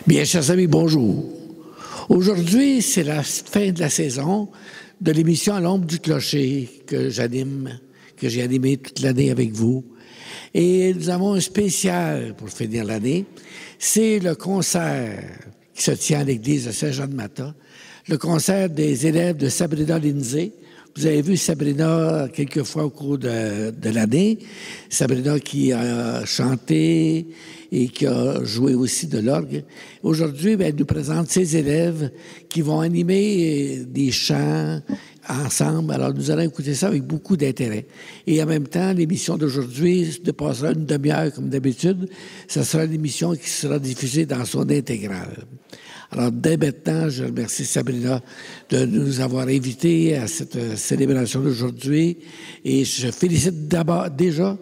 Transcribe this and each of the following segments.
Bien, chers amis, bonjour. Aujourd'hui, c'est la fin de la saison de l'émission À l'ombre du clocher que j'anime, que j'ai animé toute l'année avec vous. Et nous avons un spécial pour finir l'année. C'est le concert qui se tient à l'église de Saint-Jean-de-Mata, le concert des élèves de Sabrina Lindsay. Vous avez vu Sabrina quelques fois au cours de l'année. Sabrina qui a chanté et qui a joué aussi de l'orgue. Aujourd'hui, elle nous présente ses élèves qui vont animer des chants ensemble. Alors, nous allons écouter ça avec beaucoup d'intérêt. Et en même temps, l'émission d'aujourd'hui dépassera une demi-heure comme d'habitude. Ça sera une émission qui sera diffusée dans son intégrale. Alors, dès maintenant, je remercie Sabrina de nous avoir invités à cette célébration d'aujourd'hui. Et je félicite d'abord, déjà,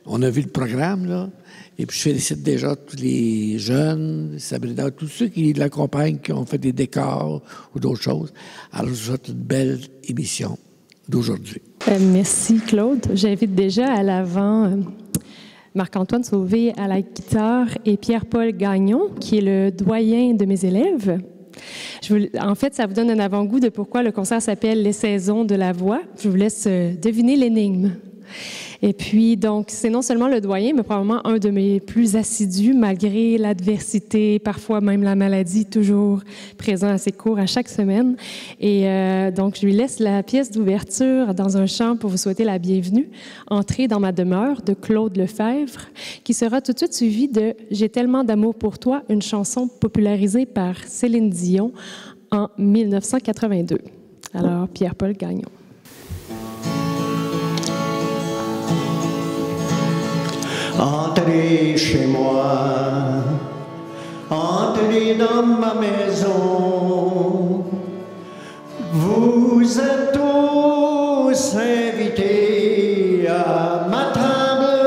on a vu le programme, là, et puis je félicite déjà tous les jeunes, Sabrina, tous ceux qui l'accompagnent, qui ont fait des décors ou d'autres choses. Alors, je vous souhaite une belle émission d'aujourd'hui. Merci, Claude. J'invite déjà à l'avant Marc-Antoine Sauvé à la guitare et Pierre-Paul Gagnon, qui est le doyen de mes élèves. En fait, ça vous donne un avant-goût de pourquoi le concert s'appelle « Les saisons de la voix ». Je vous laisse deviner l'énigme. Et puis, donc, c'est non seulement le doyen, mais probablement un de mes plus assidus, malgré l'adversité, parfois même la maladie, toujours présent à ses cours à chaque semaine. Et donc, je lui laisse la pièce d'ouverture dans un chant pour vous souhaiter la bienvenue. Entrée dans ma demeure de Claude Lefebvre, qui sera tout de suite suivie de « J'ai tellement d'amour pour toi », une chanson popularisée par Céline Dion en 1982. Alors, Pierre-Paul Gagnon. Entrez chez moi, entrez dans ma maison, vous êtes tous invités à ma table,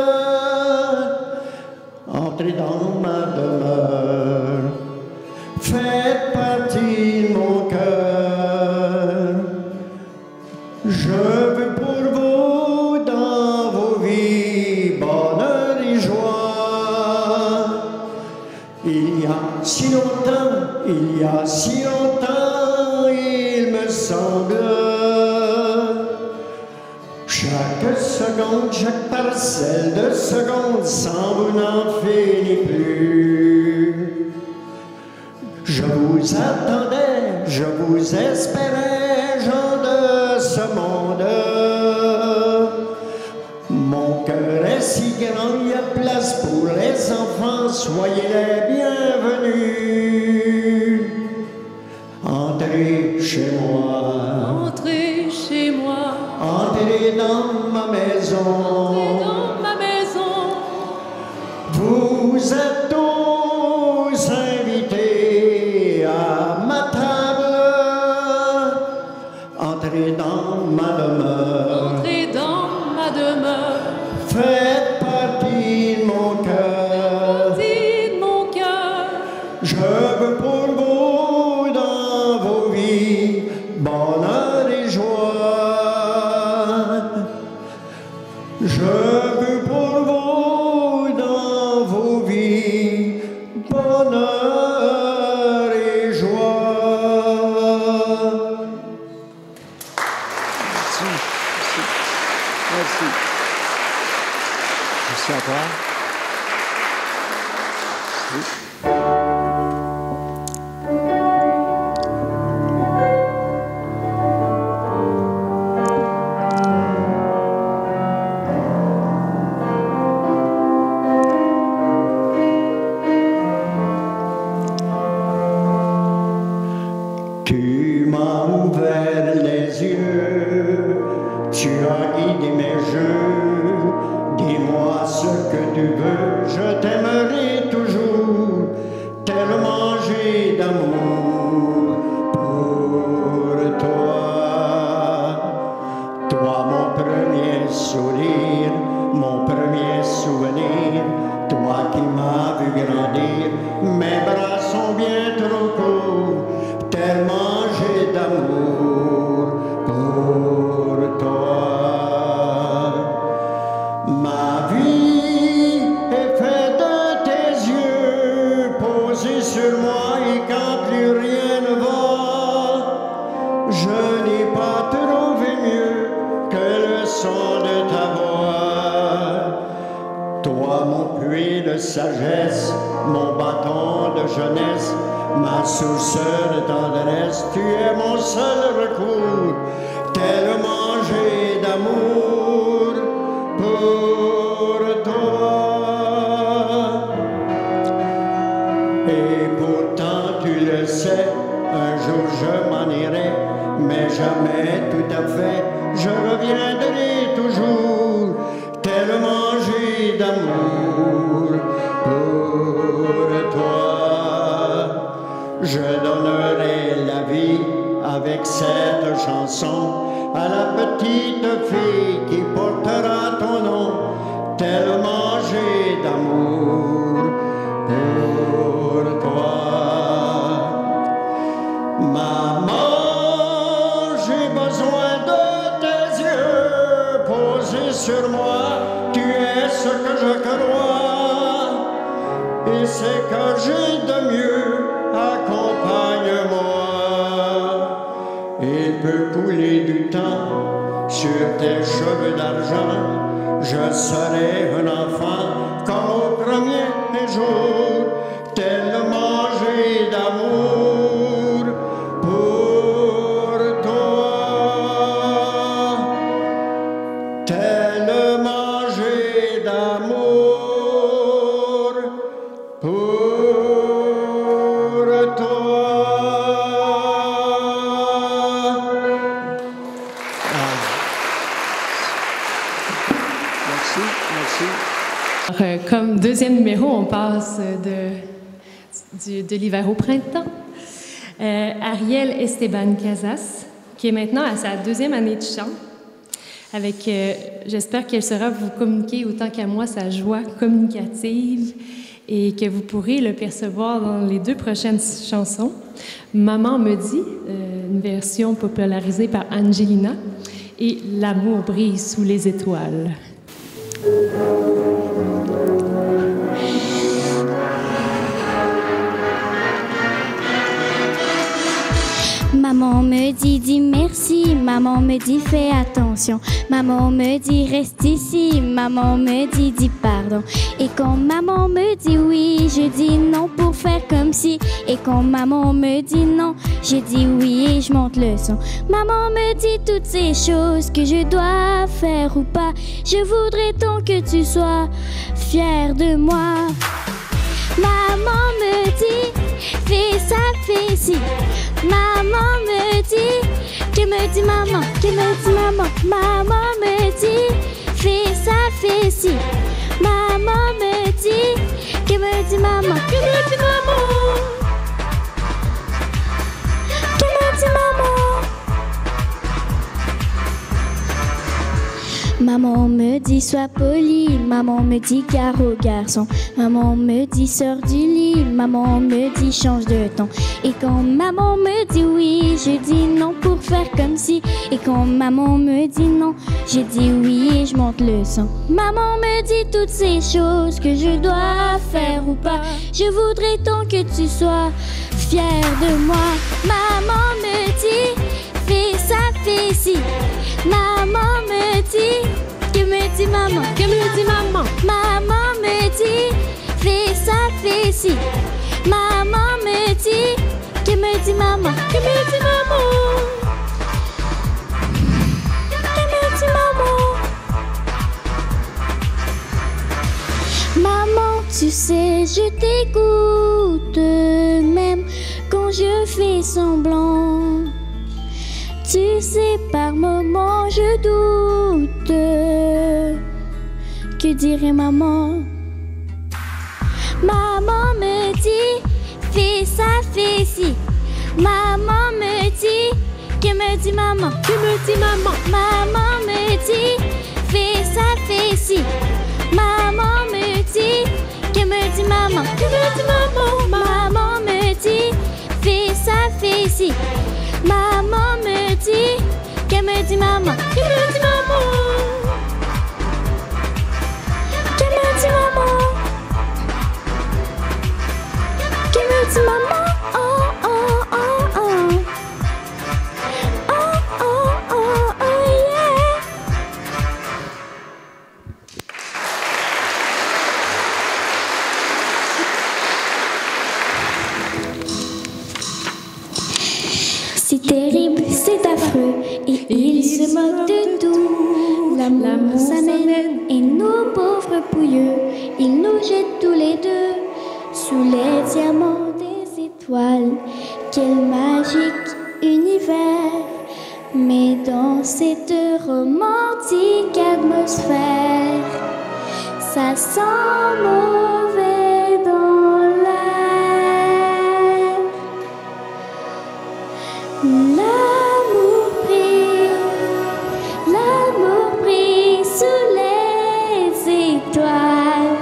entrez dans ma demeure, faites partie de mon cœur, je veux pour vous dans vos vies bonheur et joie. Il y a si longtemps, il me semble, chaque seconde, chaque parcelle de seconde sans vous n'en finit plus. Je vous attendais, je vous espérais, gens de ce monde. Mon cœur est si grand, il y a place pour les enfants, soyez les bienvenus. Entrez chez moi, Entrez chez moi, entrez dans ma maison, entrez dans ma maison. vous êtes tous invités à ma table, entrez dans ma demeure. Entrez dans ma demeure, Faites partie de mon cœur, partie de mon cœur. je veux pour vous dans vos vies bonheur et joie. Je veux pour vous dans vos vies bonheur et joie. Merci. Merci. Merci à toi. Tu m'as ouvert les yeux, tu as guidé mes jeux. Dis-moi ce que tu veux, je t'aimerai toujours, tellement j'ai d'amour pour toi. Toi mon premier sourire, mon premier souvenir, toi qui m'as vu grandir, mes bras sont bien trop courts, tellement j'ai d'amour pour toi. Ma vie est faite de tes yeux posés sur moi. son de ta voix. Toi, mon puits de sagesse, mon bâton de jeunesse, ma source de tendresse, tu es mon seul recours, tellement j'ai d'amour pour toi. Et pourtant, tu le sais, un jour je m'en irai, mais jamais tout à fait, je reviendrai toujours, tellement j'ai d'amour pour toi. Je donnerai la vie avec cette chanson à la petite fille qui portera ton nom, tellement j'ai d'amour pour toi. Maman, j'ai besoin de tes yeux posés sur moi, tu es ce que je crois, et c'est que j'ai de mieux, accompagne-moi. Il peut couler du temps sur tes cheveux d'argent, je serai un enfant comme au premier jour, tellement j'ai d'amour pour toi, tellement j'ai d'amour pour toi. Merci, merci. Alors, comme deuxième numéro, on passe de l'hiver au printemps. Ariel Esteban Casas, qui est maintenant à sa deuxième année de chant. Avec, j'espère qu'elle saura vous communiquer autant qu'à moi sa joie communicative et que vous pourrez le percevoir dans les deux prochaines chansons. Maman me dit, une version popularisée par Angelina, et L'amour brille sous les étoiles. Maman me dit dis merci, maman me dit fais attention, maman me dit reste ici, maman me dit dis pardon. Et quand maman me dit oui, je dis non pour faire comme si. Et quand maman me dit non, je dis oui et je monte le son. Maman me dit toutes ces choses que je dois faire ou pas. Je voudrais tant que tu sois fier de moi. Maman me dit fais ça, fais ci. Maman me dit, que me dit maman, que me dit maman. Maman me dit, fais ça, fais ci. Maman me dit, que me dit maman, que me dit maman. Que me dit maman. Maman me dit sois poli, maman me dit gare au garçon, maman me dit sors du lit, maman me dit change de ton. Et quand maman me dit oui, je dis non pour faire comme si. Et quand maman me dit non, je dis oui et je monte le son. Maman me dit toutes ces choses que je dois faire ou pas. Je voudrais tant que tu sois fier de moi. Maman me dit fais ça, fais ci. Maman me dit, que me dit maman, que me dit maman. Maman me dit, fais ça, fais ci. Maman me dit, que me dit maman, que me dit maman. Que me dit maman. Maman, tu sais, je t'écoute, même quand je fais semblant. Tu sais, par moments, je doute. Que dirait maman? Maman me dit, fais ça, fais ci. Maman me dit, que me dit maman? Que me dit maman? Maman me dit, fais ça, fais ci. Maman me dit, que me dit maman? Que me dit maman? Maman me dit, fais ça, fais ci. Maman me dit, que me dit maman? Que me dit maman? Que me dit maman? Que me dit maman? Oh oh oh oh. Oh oh oh oh yeah. se moque de tout. L'amour s'amène et nos pauvres pouilleux, ils nous jettent tous les deux sous les diamants des étoiles. Quel magique univers, mais dans cette romantique atmosphère, ça sent mauvais dans l'air. L'amour pris sous les étoiles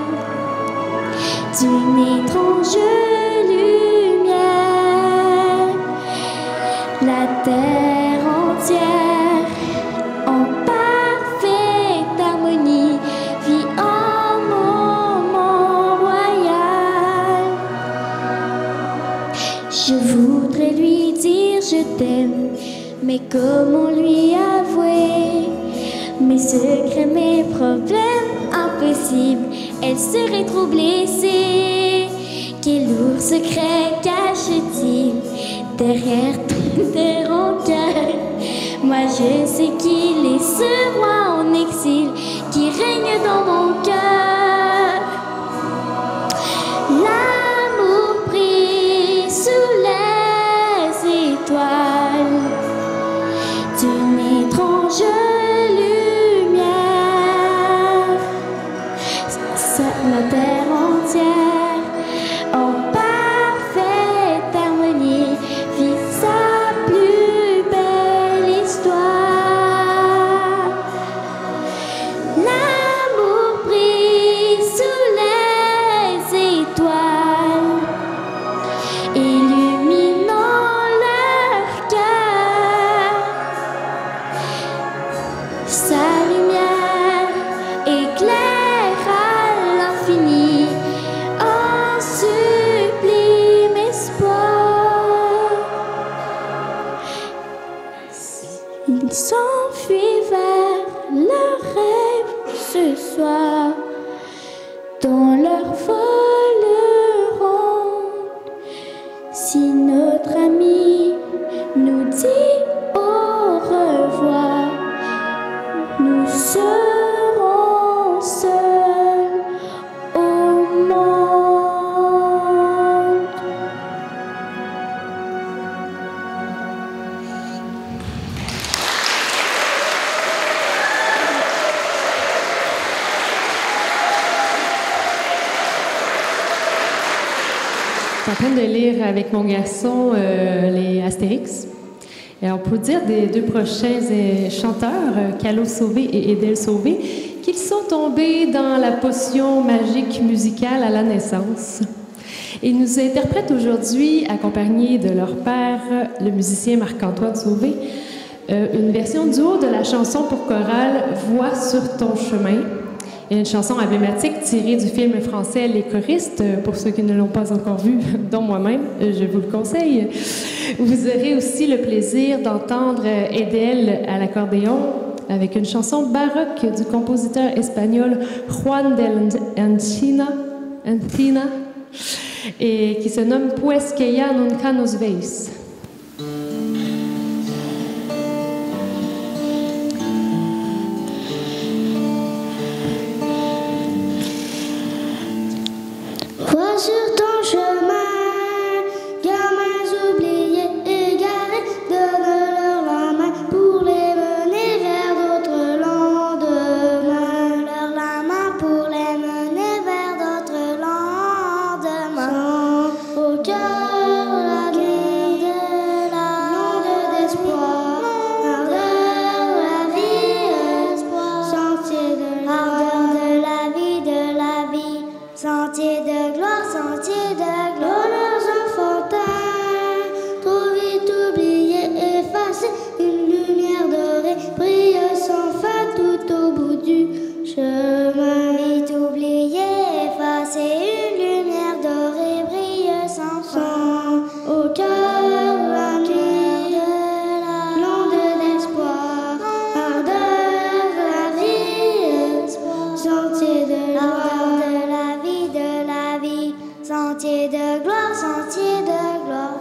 d'une étrange lumière. La terre entière en parfaite harmonie vit un moment royal. Je voudrais lui dire je t'aime, mais comment lui avouer mes secrets, mes problèmes? Impossible, elle serait trop blessée. Quel lourd secret cache-t-il derrière toutes tes rancœurs? Moi je sais qu'il est ce roi en exil qui règne dans mon cœur. L'amour pris sous les étoiles d'une étrange lumière. La terre entière en parfaite harmonie vit sa plus belle histoire. L'amour pris sous les étoiles, illuminant leur cœur. Sa lumière éclaire à l'infini, un sublime espoir. Ils s'enfuient vers leur rêve ce soir, dans leur folle ronde. Si notre ami nous dit au revoir, nous serons seuls au monde. Je suis en train de lire avec mon garçon les Astérix. Et on peut dire des deux prochains chanteurs, Calo Sauvé et Edel Sauvé, qu'ils sont tombés dans la potion magique musicale à la naissance. Ils nous interprètent aujourd'hui, accompagnés de leur père, le musicien Marc-Antoine Sauvé, une version duo de la chanson pour chorale « Voix sur ton chemin ». Une chanson emblématique tirée du film français Les choristes, pour ceux qui ne l'ont pas encore vu, dont moi-même, je vous le conseille. Vous aurez aussi le plaisir d'entendre Edel à l'accordéon avec une chanson baroque du compositeur espagnol Juan de Encina, et qui se nomme Pues que ya nunca nos veis. Vois sur ton chemin, gamins oubliés, égarés, donne-leur la main pour les mener vers d'autres lendemains. Leur la main pour les mener vers d'autres lendemains. Au cœur, la nuit de la longue d'espoir, ardeur de la vie, espoir, sentier de la vie, sentier de gloire, sentier de gloire. Leurs enfantins, trop vite oubliés, effacés, une lumière dorée brille sans fin tout au bout du chemin. Vite oubliés, effacés, une lumière dorée brille sans fin. Au cœur, la nuit de la longue d'espoir, ardeur de la vie, sentier de gloire. Sentier de gloire, sentier de gloire.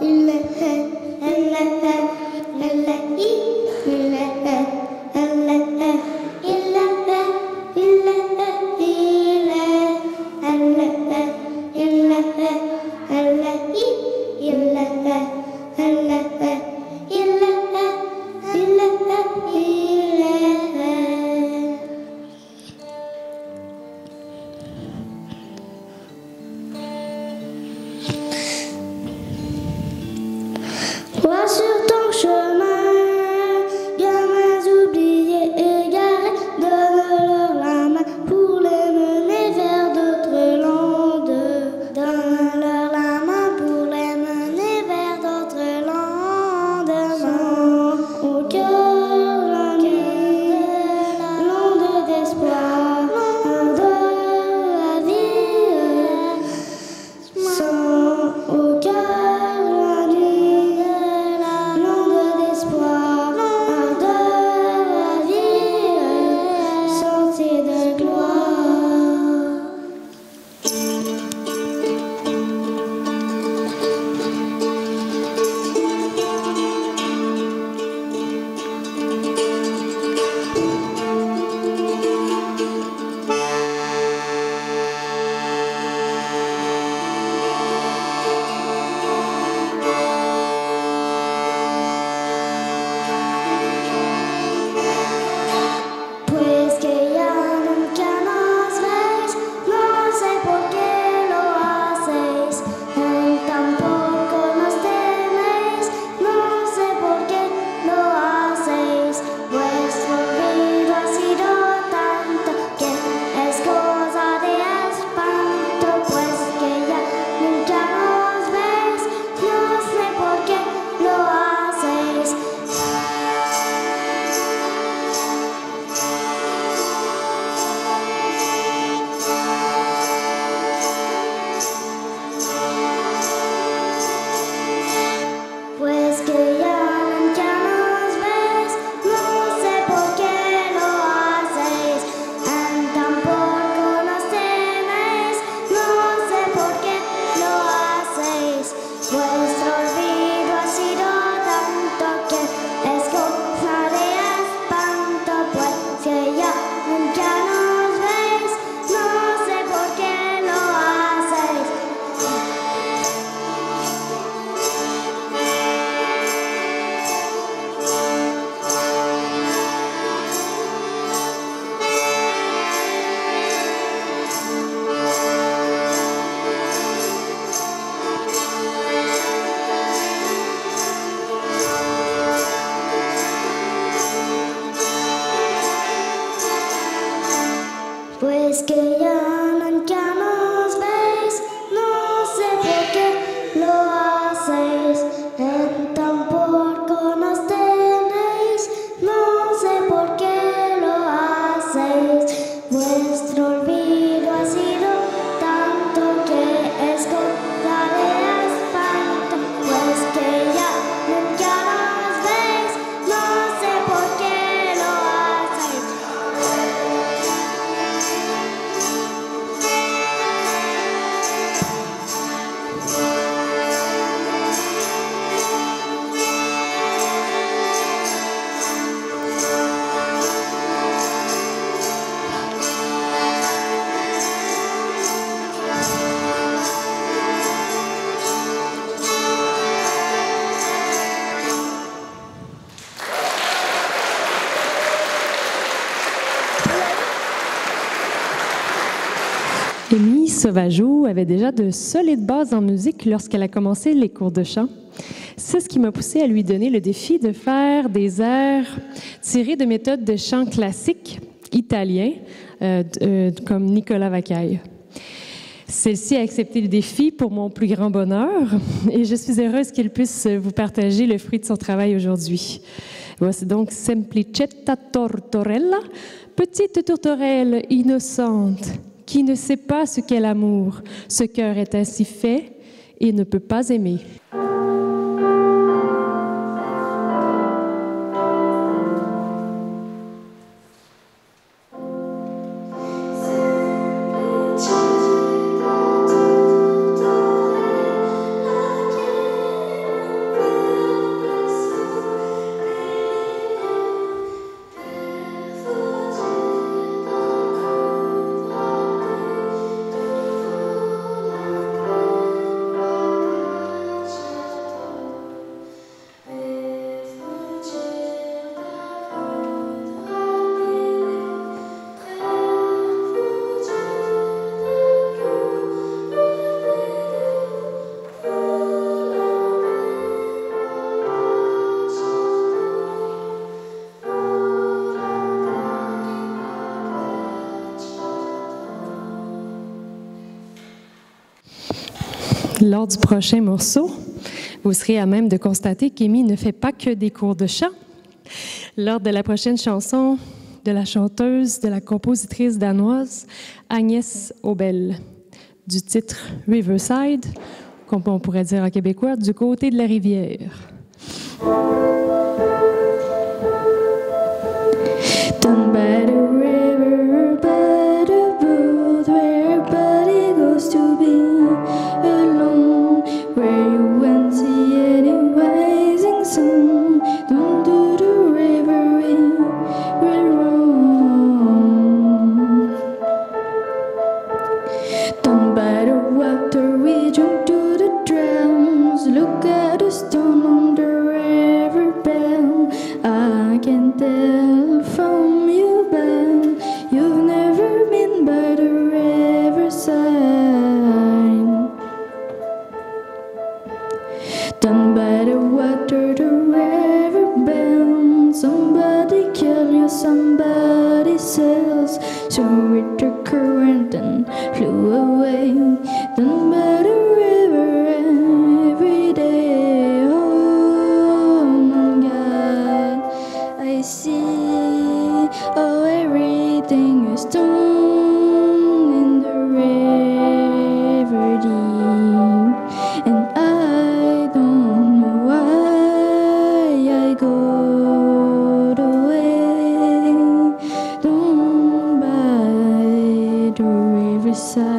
Pues que ya nunca nos veis, no sé por qué lo hacéis, en tan poco nos tenéis, no sé por qué lo hacéis. Vuestro olvido ha sido tanto que es cosa de espanto, pues que ya nunca nos veis, no sé por qué lo hacéis. Émilie Sauvageau avait déjà de solides bases en musique lorsqu'elle a commencé les cours de chant. C'est ce qui m'a poussée à lui donner le défi de faire des airs tirés de méthodes de chant classiques italiens, comme Nicolas Vacaille. Celle-ci a accepté le défi pour mon plus grand bonheur et je suis heureuse qu'elle puisse vous partager le fruit de son travail aujourd'hui. Voici donc Semplicetta Tortorella, petite tourterelle innocente qui ne sait pas ce qu'est l'amour. Ce cœur est ainsi fait et ne peut pas aimer. Lors du prochain morceau, vous serez à même de constater qu'Amy ne fait pas que des cours de chant. Lors de la prochaine chanson de la chanteuse, de la compositrice danoise Agnès Obel, du titre Riverside, comme on pourrait dire en québécois, du côté de la rivière. Down by the river, by the road where everybody goes to be alone, where you won't see any rising sun. Down to the river we'll roam. Down by the water we jump to the drowns. Look at the stone on the river bell. I can tell from you, but you've never been by the riverside. Down by the water, the river bends. Somebody kill you, somebody sells. So with the current and flew away. Down by the river every day. Oh my God, I see, oh, everything is done in the river deep, and I don't know why I go away, down by the riverside.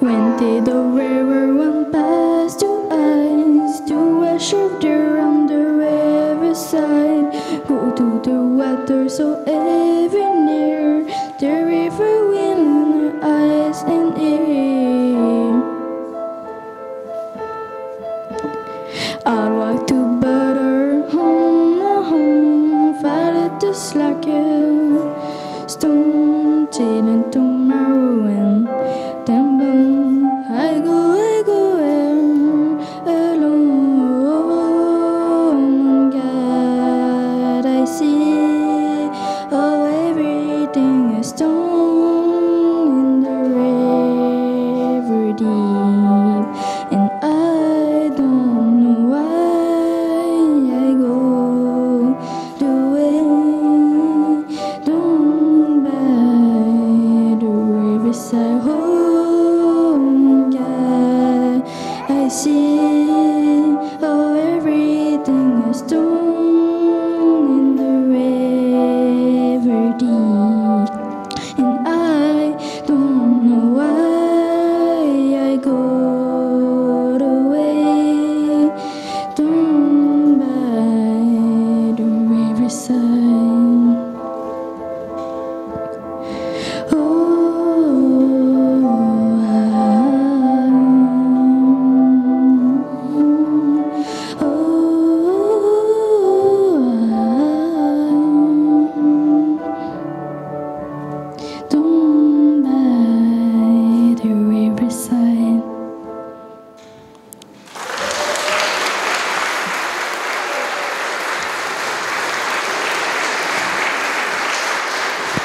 Went to the river, one past two eyes, to wash up there on the riverside. Go to the water so ever near, the river wind in her eyes and ear. I'll walk to butter, home, fight it just like you. Stone till into my ruin. Then boom, I go alone. God, I see,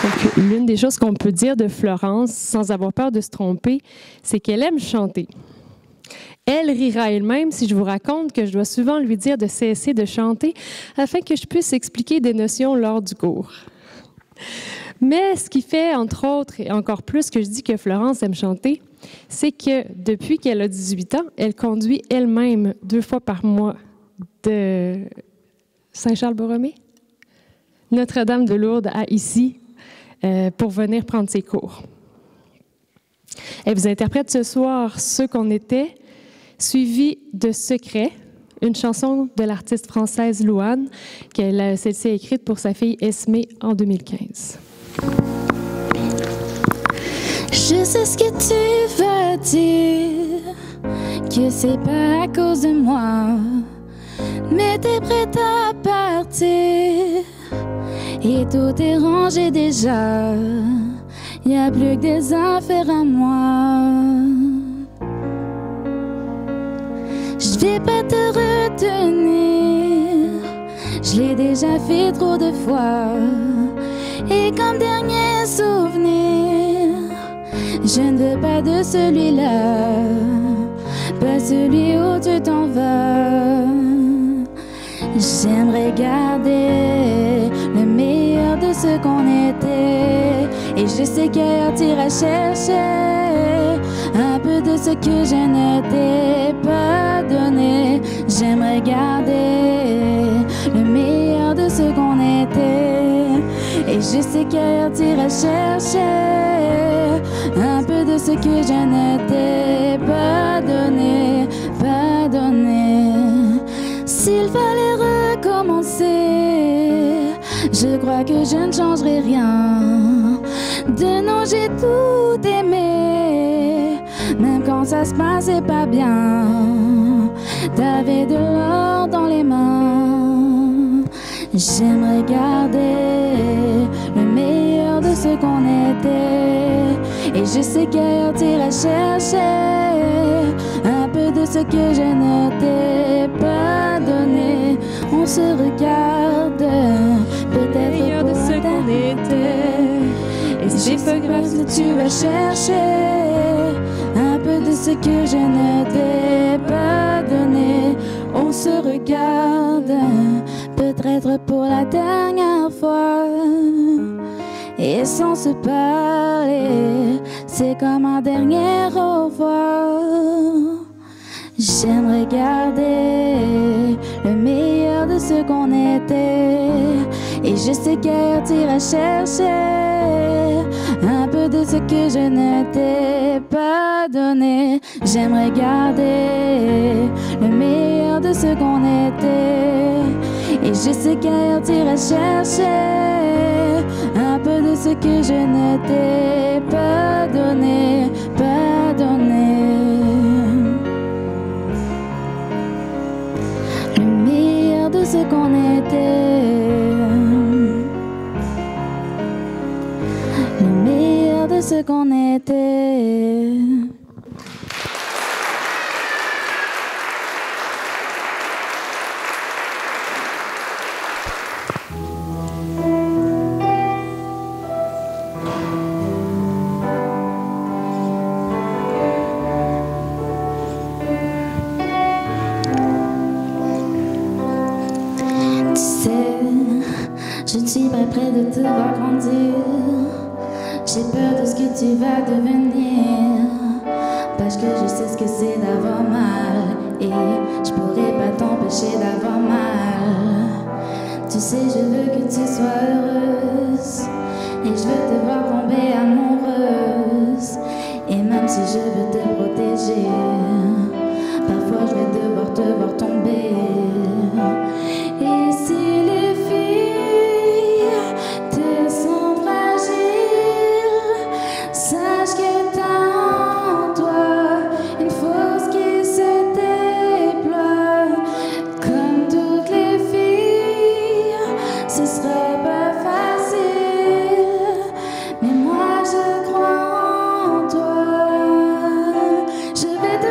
Donc, l'une des choses qu'on peut dire de Florence, sans avoir peur de se tromper, c'est qu'elle aime chanter. Elle rira elle-même si je vous raconte que je dois souvent lui dire de cesser de chanter afin que je puisse expliquer des notions lors du cours. Mais ce qui fait, entre autres, et encore plus que je dis que Florence aime chanter, c'est que depuis qu'elle a 18 ans, elle conduit elle-même 2 fois par mois de Saint-Charles-Borromée, Notre-Dame de Lourdes à ici, pour venir prendre ses cours. Elle vous interprète ce soir « Ce qu'on était », suivi de « Secret », une chanson de l'artiste française Louane, celle-ci a écrite pour sa fille Esmée en 2015. Je sais ce que tu vas dire, que c'est pas à cause de moi, mais t'es prête à partir, et tout est rangé déjà, y a plus que des affaires à moi. Je vais pas te retenir, je l'ai déjà fait trop de fois, et comme dernier souvenir, je ne veux pas de celui-là, pas celui où tu t'en vas. J'aimerais garder le meilleur de ce qu'on était, et je sais qu'ailleurs t'iras chercher un peu de ce que je ne t'ai pas donné. J'aimerais garder le meilleur de ce qu'on était, et je sais qu'ailleurs t'iras chercher un peu de ce que je ne t'ai pas donné, pas donné. S'il fallait recommencer, je crois que je ne changerai rien. De non, j'ai tout aimé, même quand ça se passait pas bien. T'avais de l'or dans les mains. J'aimerais garder le meilleur de ce qu'on était, et je sais qu'ailleurs t'iras chercher un peu de ce que je ne t'ai pas donné. On se regarde, peut-être Meilleur de ce qu'on était, et c'est pas grave si tu vas chercher un peu de ce que je ne t'ai pas donné. On se regarde, peut-être pour la dernière fois, et sans se parler, c'est comme un dernier au revoir. J'aimerais garder le meilleur de ce qu'on était, et je sais qu'ailleurs t'iras chercher un peu de ce que je ne t'ai pas donné. J'aimerais garder le meilleur de ce qu'on était, et je sais qu'ailleurs t'iras chercher un peu de ce que je ne t'ai pas donné, pas donné. Le meilleur de ce qu'on était, le meilleur de ce qu'on était. Je ne suis pas près de te voir grandir. J'ai peur de ce que tu vas devenir, parce que je sais ce que c'est d'avoir mal, et je pourrais pas t'empêcher d'avoir mal. Tu sais, je veux que tu sois heureuse, et je veux te voir tomber amoureuse. Et même si je veux te protéger, parfois je vais devoir te voir tomber. Et si les filles te sont fragiles, sache que t'as en toi une force qui se déploie. Comme toutes les filles, ce sera pas facile, mais moi je crois en toi. Je vais te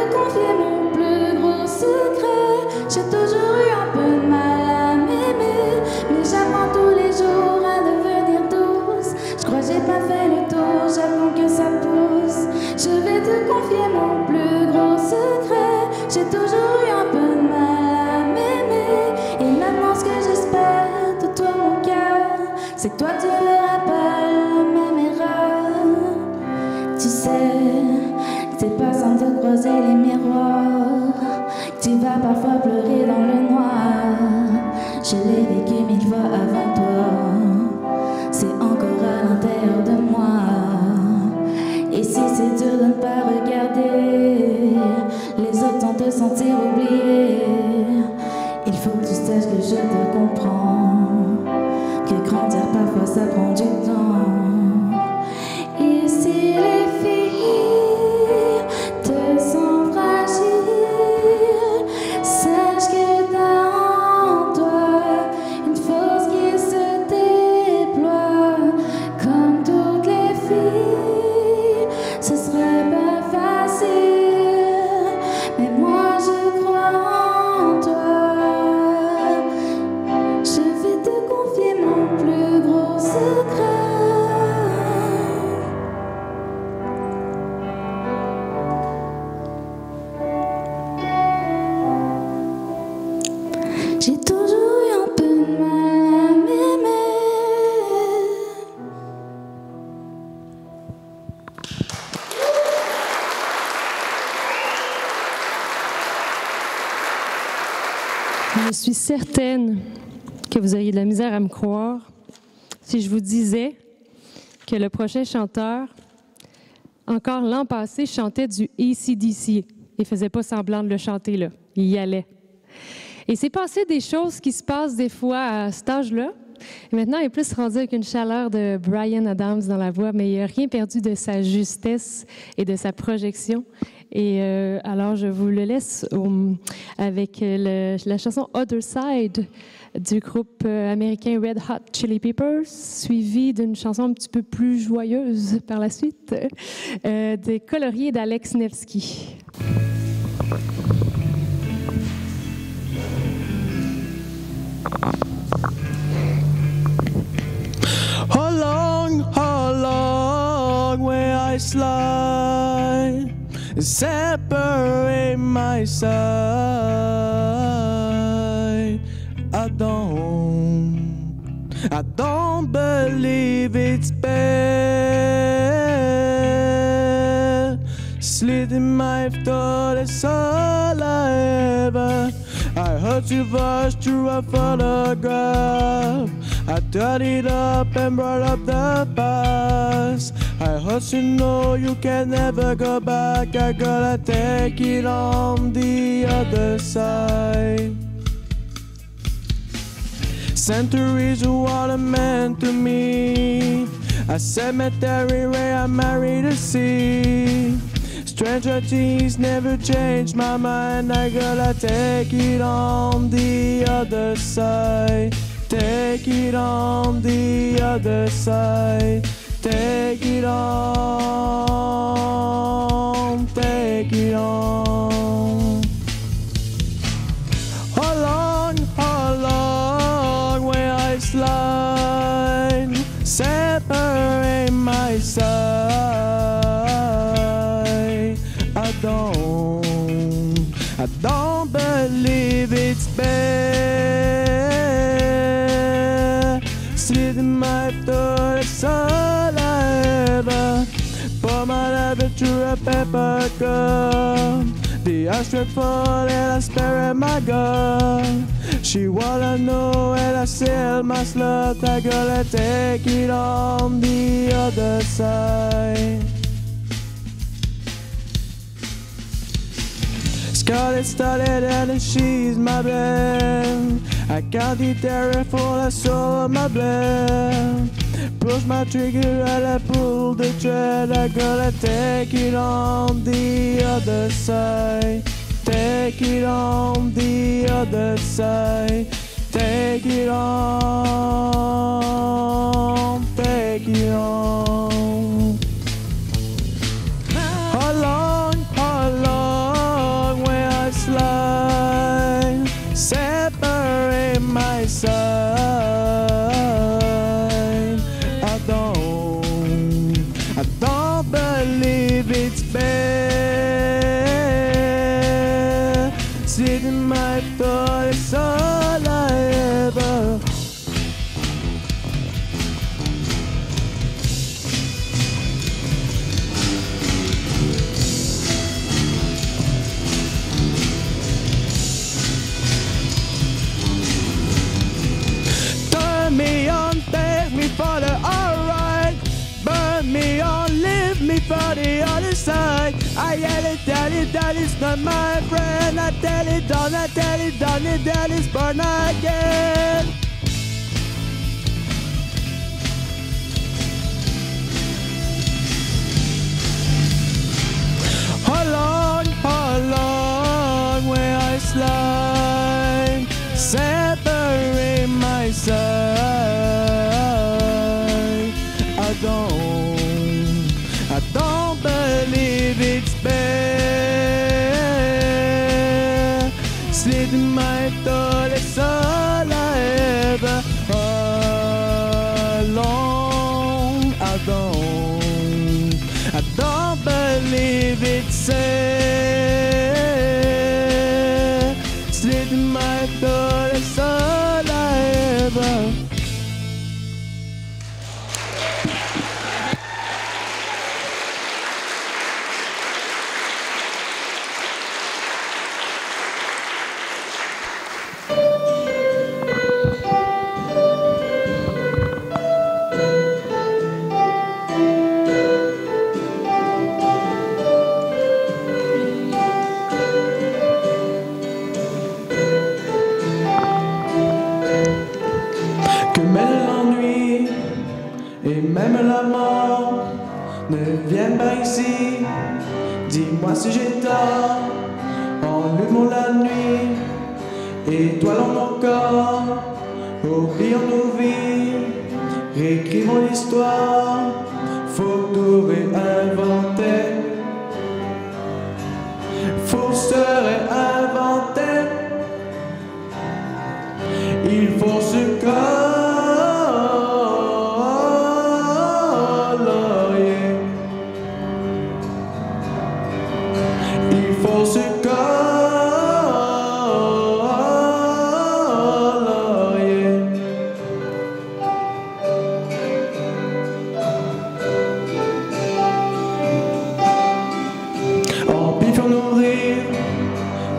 toi tu feras pas la même erreur. Tu sais, c'est pas sans te croiser les miroirs que tu vas parfois pleurer dans le noir. Je l'ai vécu 1000 fois avant toi, c'est encore à l'intérieur de moi. Et si c'est dur de ne pas regarder les autres sans te sentir oublié, il faut que tu saches que je te comprends, que grandir parfois ça prend du temps. Et si les filles te sont fragiles, sache que dans toi une force qui se déploie. Comme toutes les filles, ce serait pas facile, mais moi je crois en toi. Je vais te confier mon plus gros secret. J'ai toujours eu un peu de mal à m'aimer. Je suis certaine que vous auriez de la misère à me croire si je vous disais que le prochain chanteur, encore l'an passé, chantait du AC/DC. Il faisait pas semblant de le chanter, là. Il y allait. Et c'est passé des choses qui se passent des fois à cet âge-là. Et maintenant, il est plus rendu avec une chaleur de Bryan Adams dans la voix, mais il n'a rien perdu de sa justesse et de sa projection. Et alors, je vous le laisse avec la chanson Other Side du groupe américain Red Hot Chili Peppers, suivie d'une chanson un petit peu plus joyeuse par la suite, des Coloriers d'Alex Nevsky. How long will I slide, separate my side? I don't believe it's bad. Slitting my thought, it's all I ever. I heard you voice through a photograph. I dirtied up and brought up the past. I heard you know you can never go back. I gotta take it on the other side. Centuries of water meant to me. A cemetery where I married the sea. Stranger things never change my mind. I gotta take it on the other side. Take it on the other side. Take it on. Take it on. How long will I slide? Separate my side. I don't believe it's bad. Slitting my throat, it's all I ever. Pour my life through a paper cup. The ashtray full and I spare at my gun. She wanna know and I sell my slut. I gotta take it on the other side. Scarlet started and she's my blend. I got the terror for the soul of my blend. Push my trigger and I pull the thread. I gotta take it on the other side. Take it on the other side. Take it on. Take it on. How long will I slide? Separate my side. I don't believe it's bad. Sitting my thought, it's all I ever. I yell it, daddy's not my friend. I tell it, daddy's born again. How long will I slide, separate my side? I don't believe it's fair. Slit my throat, it's all I ever alone. I don't believe it's fair. Slit my throat, it's all I ever. Même la mort ne vient pas ici. Dis-moi si j'ai tort. Enlevons la nuit, étoilons mon corps. Oublions nos vies, réécrivons l'histoire. Faut tout réinventer. Faut se réinventer. Il faut se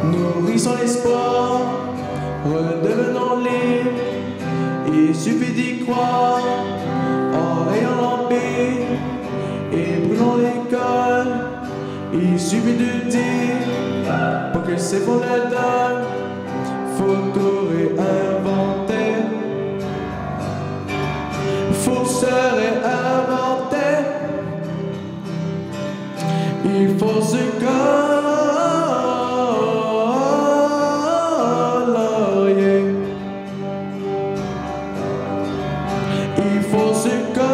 nourrissons l'espoir, redevenons libres. Il suffit d'y croire, en rayant l'empire et brûlons l'école. Il suffit de dire pour que s'effondre la donne. Faut tout réinventer. Faut se réinventer. Il faut se colorier. Il faut se colorier.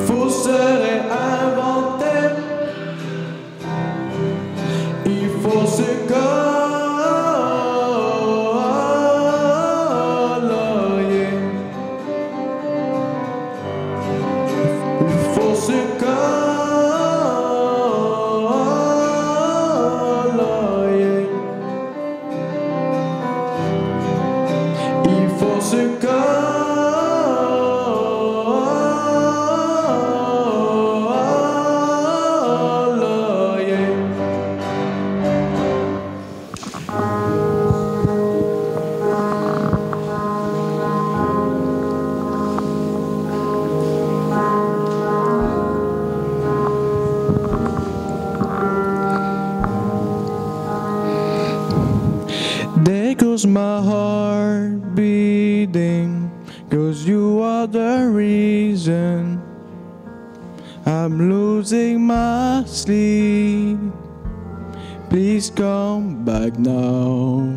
Faut se réinventer. Il faut se colorier. Il faut se colorier. Il faut se There goes my heart beating, 'cause you are the reason I'm losing my sleep. Please come back now.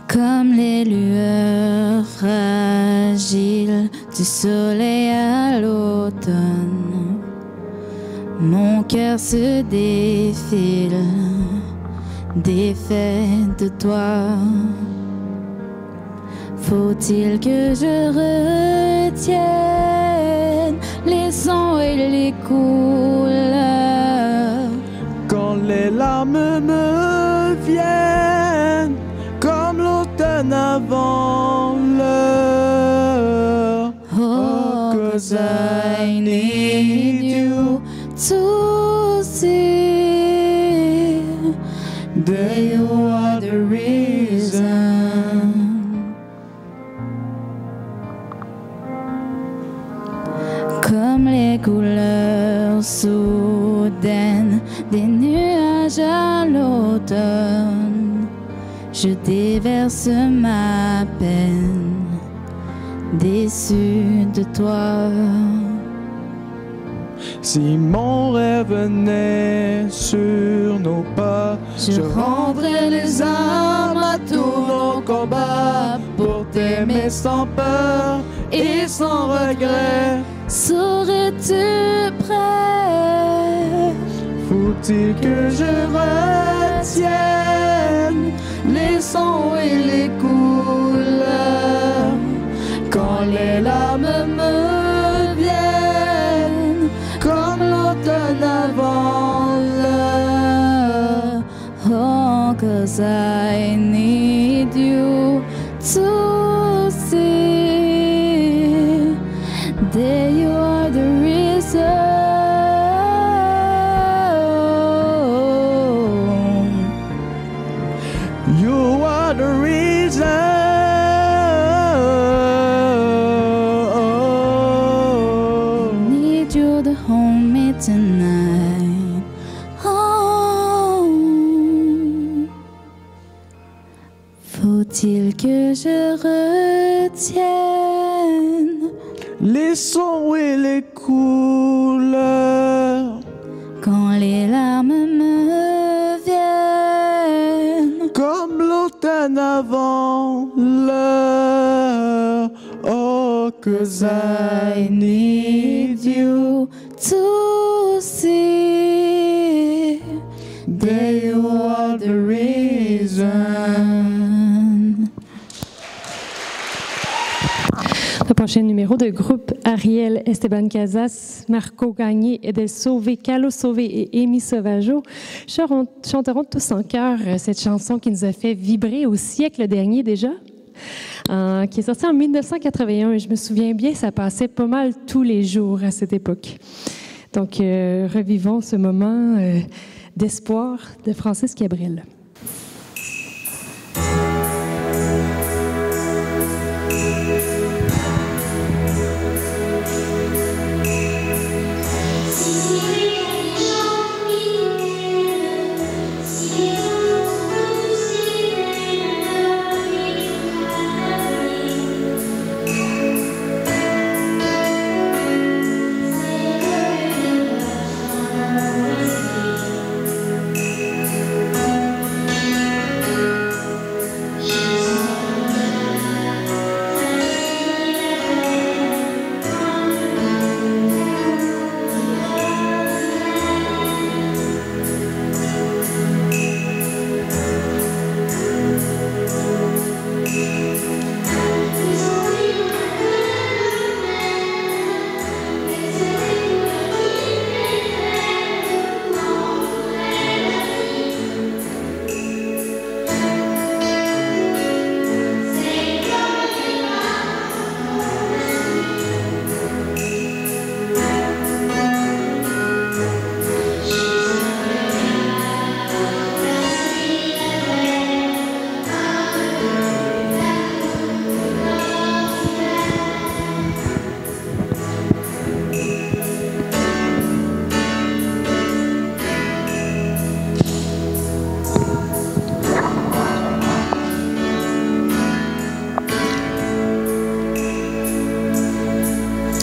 Comme les lueurs fragiles du soleil à l'automne, mon cœur se défile défait de toi. Faut-il que je retienne les sons et les couleurs? Quand les larmes me viennent comme l'automne avant l'heure. Oh, 'cause I need you to see that you are the reason. Comme les couleurs soudaines des nuages à l'automne, je déverse ma peine, déçu de toi. Si mon rêve venait sur nos pas, Je rendrai les armes à tous nos combats pour t'aimer sans peur et sans regret. Serais-tu prêt? Faut-il que je retienne les sons et les couleurs quand les larmes me viennent comme l'automne avant l'heure? Oh, 'cause I need you to see that you are the reason. You are the reason. Need you to hold me tonight. Oh. Faut-il que je retienne Les sons et les couleurs quand les larmes me viennent? comme l'automne avant l'heure. Oh, 'cause I need you To see that you are the reason. Le prochain numéro de groupe, Ariel Esteban Casas, Marco Gagné, Edel Sauvé, Calo Sauvé et Amy Sauvageau chanteront tous en chœur cette chanson qui nous a fait vibrer au siècle dernier déjà, qui est sortie en 1981. Je me souviens bien, ça passait pas mal tous les jours à cette époque. Donc, revivons ce moment d'espoir de Francis Cabrel.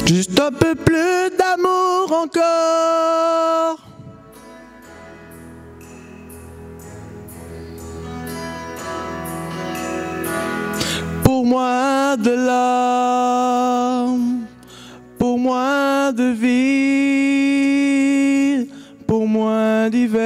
Juste un peu plus d'amour encore. Pour moins de larmes, pour moins de vie, pour moins d'hiver.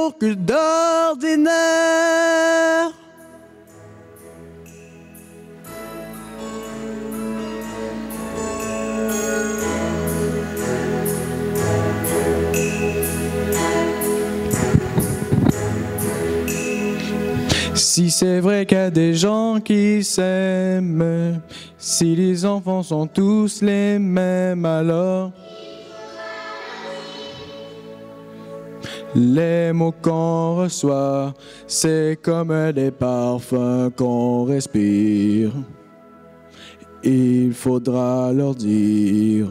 jour que d'ordinaire. Si c'est vrai qu'il y a des gens qui s'aiment, si les enfants sont tous les mêmes, alors les mots qu'on reçoit, c'est comme des parfums qu'on respire. Il faudra leur dire.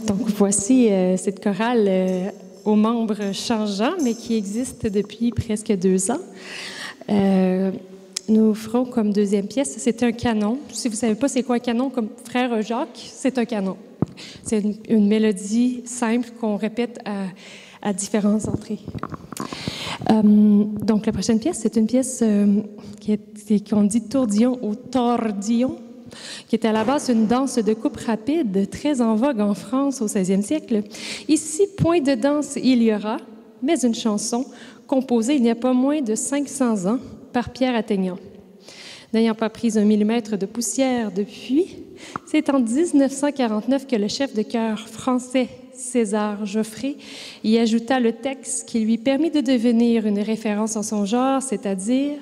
Donc voici cette chorale aux membres changeants, mais qui existe depuis presque 2 ans. Nous ferons comme deuxième pièce, c'est un canon. Si vous ne savez pas c'est quoi un canon, comme Frère Jacques, c'est un canon. C'est une mélodie simple qu'on répète à différentes entrées. Donc la prochaine pièce, c'est une pièce qu'on dit tourdillon ou tordillon, qui était à la base une danse de coupe rapide, très en vogue en France au 16e siècle. Ici, point de danse il y aura, mais une chanson composée il n'y a pas moins de 500 ans par Pierre Atteignant. N'ayant pas pris 1 millimètre de poussière depuis, c'est en 1949 que le chef de chœur français César Geoffrey y ajouta le texte qui lui permit de devenir une référence en son genre, c'est-à-dire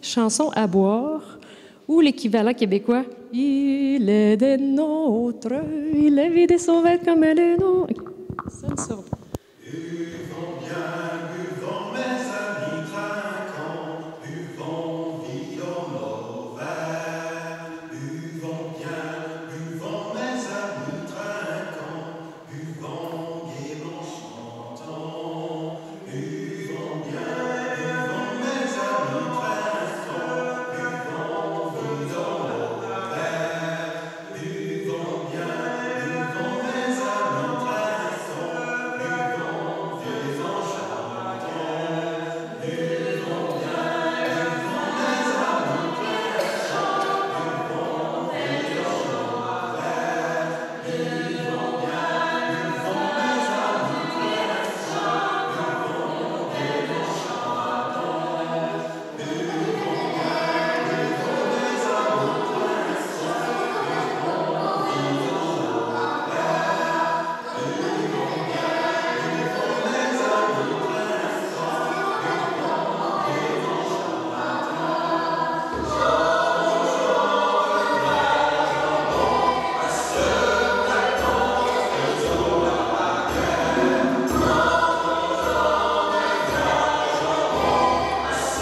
Chanson à boire, ou l'équivalent québécois, il est des nôtres, il a vidé son verre comme le nôtre. Ça ne sort pas. Buvons bien, buvons mes amis trinquons, buvons, vidons nos verres. Buvons bien, buvons mes amis trinquons, buvons, gaiement chantons. Buvons bien, buvons mes amis trinquons, buvons, vidons nos verres. Buvons bien, buvons mes amis trinquons, buvons, vivons, chantons. Buvons bien, buvons mes amis trinquons, buvons, vivons nos verres. Buvons bien, buvons mes amis trinquons, buvons, vivons, chantons. Buvons bien, buvons mes amis trinquons, buvons,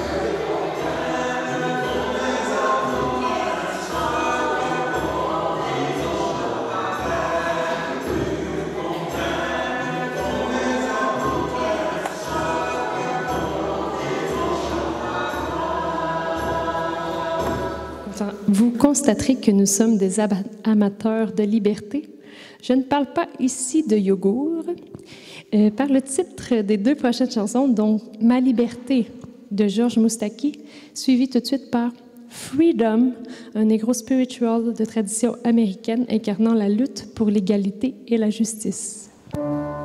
vivons nos verres. Buvons bien, buvons mes amis Vous constaterez que nous sommes des amateurs de liberté. Je ne parle pas ici de yogourt. Par le titre des deux prochaines chansons, dont Ma liberté de Georges Moustaki, suivi tout de suite par Freedom, un négro spiritual de tradition américaine incarnant la lutte pour l'égalité et la justice. trinquons.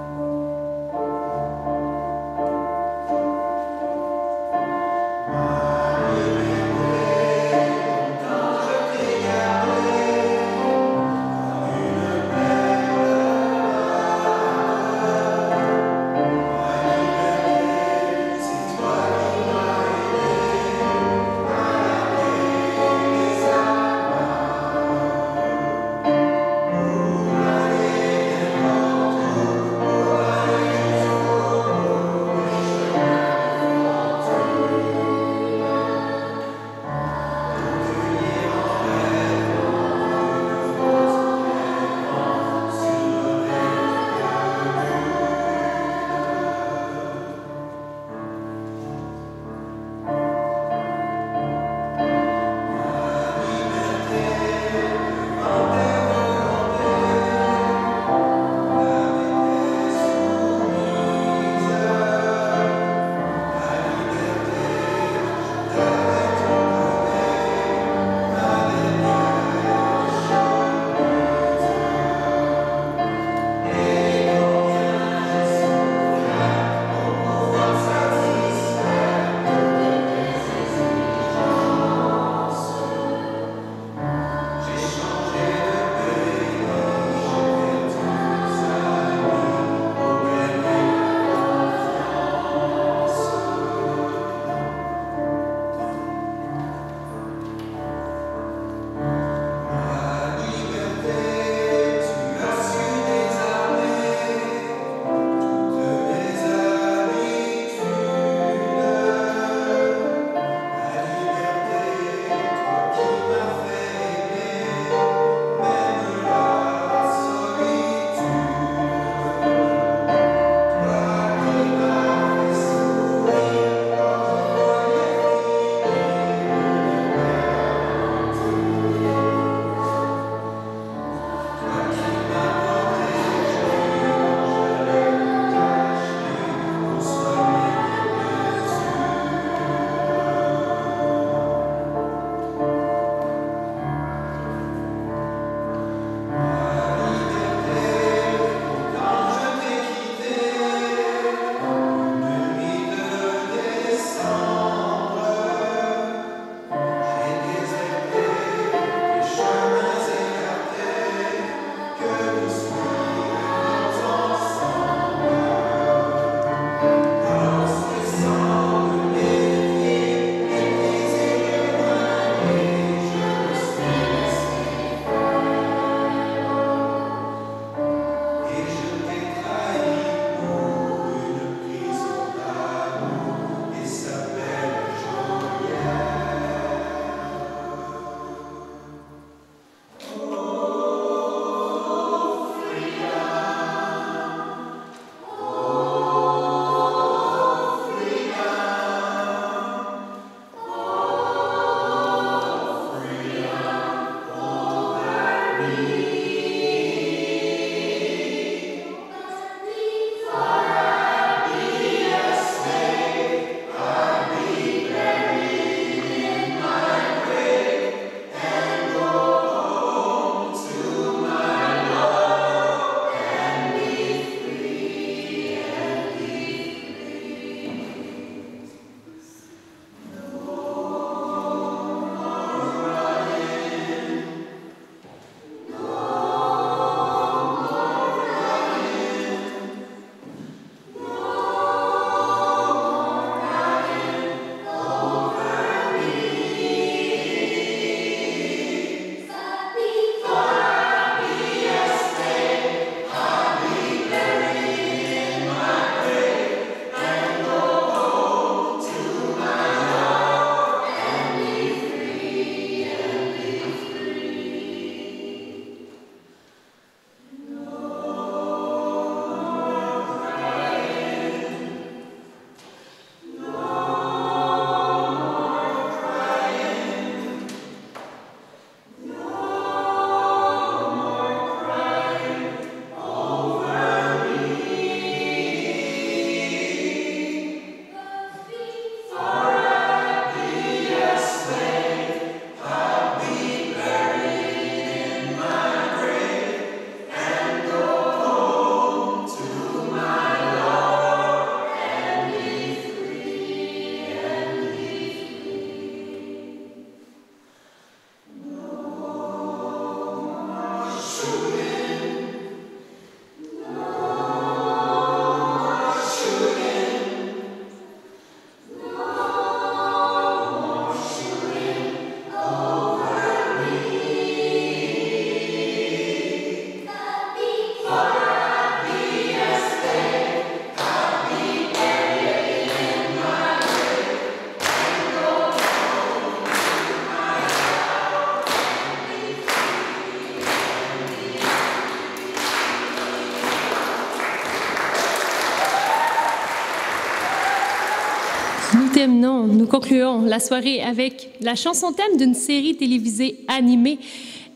nous concluons la soirée avec la chanson thème d'une série télévisée animée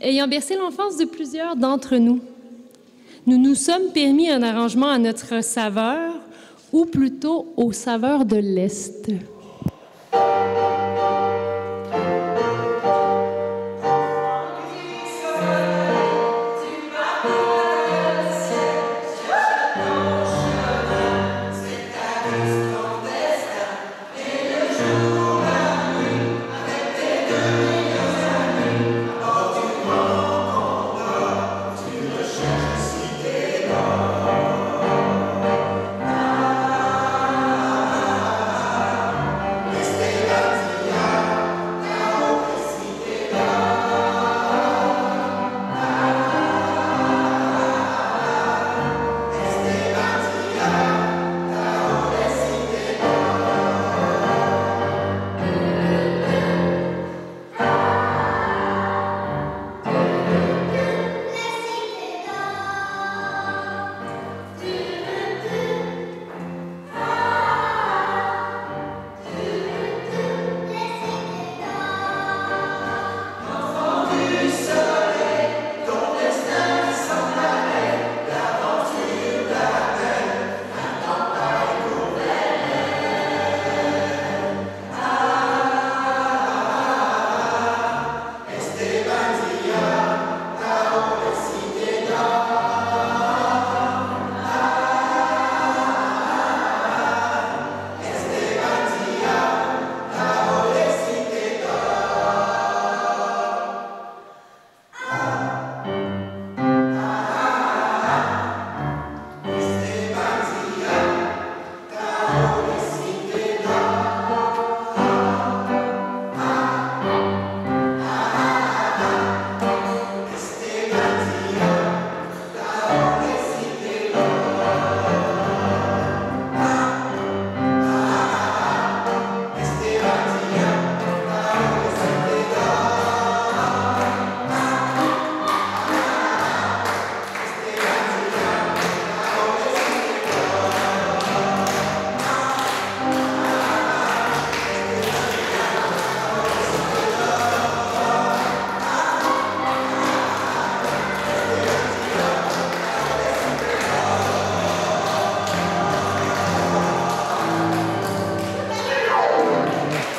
ayant bercé l'enfance de plusieurs d'entre nous. Nous nous sommes permis un arrangement à notre saveur, ou plutôt aux saveurs de l'Est.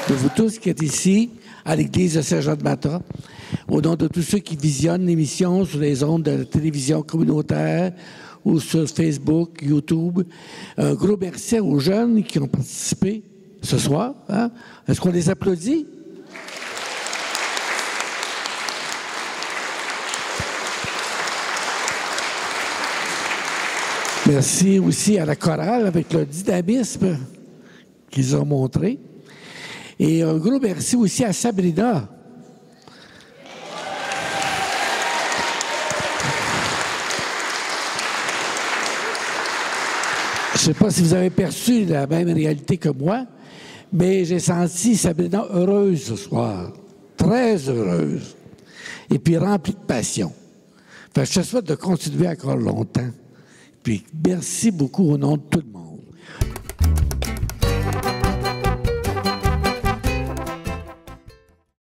De vous tous qui êtes ici, à l'église de Saint-Jean-de-Mata, au nom de tous ceux qui visionnent l'émission sur les ondes de la télévision communautaire ou sur Facebook, YouTube. Un gros merci aux jeunes qui ont participé ce soir. Hein? Est-ce qu'on les applaudit? Merci aussi à la chorale avec le dynamisme qu'ils ont montré. Et un gros merci aussi à Sabrina. Je ne sais pas si vous avez perçu la même réalité que moi, mais j'ai senti Sabrina heureuse ce soir, très heureuse, et puis remplie de passion. Fait que je te souhaite de continuer encore longtemps. Puis merci beaucoup au nom de tout le monde.